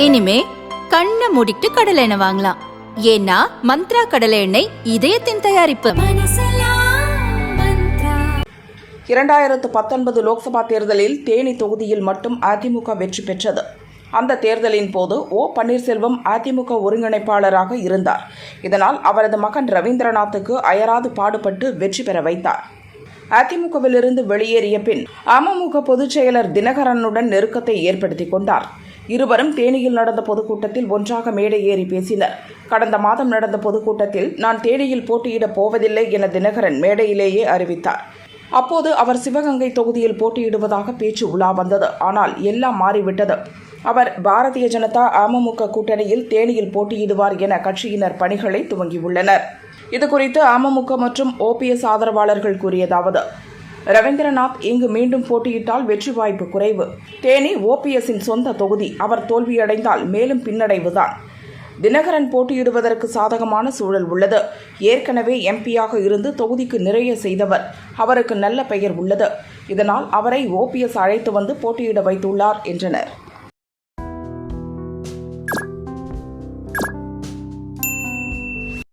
இனிமே கண்ணை மூடிட்டு கடலை எண்ணெய் வாங்கலாம். ஏன்னா மந்த்ரா கடலை எண்ணெய் இதயத்தின் தயாரிப்பு. 2019 லோக்சபா தேர்தலில் தேனி தொகுதியில் மட்டும் அதிமுக வெற்றி பெற்றது. அந்த தேர்தலின் போது ஓ பன்னீர்செல்வம் அதிமுக ஒருங்கிணைப்பாளராக இருந்தார். இதனால் அவரது மகன் ரவீந்திரநாத்துக்கு அயராது பாடுபட்டு வெற்றி பெற வைத்தார். அதிமுகவிலிருந்து வெளியேறிய பின் அமமுக பொதுச் செயலர் தினகரனுடன் நெருக்கத்தை ஏற்படுத்திக் கொண்டார். இருவரும் தேனியில் நடந்த பொதுக்கூட்டத்தில் ஒன்றாக மேடை ஏறி பேசினர். கடந்த மாதம் நடந்த பொதுக்கூட்டத்தில் நான் தேனியில் போட்டியிடப் போவதில்லை என தினகரன் மேடையிலேயே அறிவித்தார். அப்போது அவர் சிவகங்கை தொகுதியில் போட்டியிடுவதாக பேச்சு உலா வந்தது. ஆனால் எல்லாம் மாறிவிட்டது. அவர் பாரதிய ஜனதா அமமுக கூட்டணியில் தேனியில் போட்டியிடுவார் என கட்சியினர் பணிகளை துவங்கியுள்ளனர். இதுகுறித்து அமமுக மற்றும் ஓபிஎஸ் ஆதரவாளர்கள் கூறியதாவது: ரவீந்திரநாத் இங்கு மீண்டும் போட்டியிட்டால் வெற்றி வாய்ப்பு குறைவு. தேனி ஓபிஎஸ்ஸின் சொந்த தொகுதி. அவர் தோல்வியடைந்தால் மேலும் பின்னடைவுதான். தினகரன் போட்டியிடுவதற்கு சாதகமான சூழல் உள்ளது. ஏற்கனவே எம்பியாக இருந்து தொகுதிக்கு நிறைய செய்தவர். அவருக்கு நல்ல பெயர் உள்ளது. இதனால் அவரை ஓபிஎஸ் அழைத்து வந்து போட்டியிட வைத்துள்ளார் என்றனர்.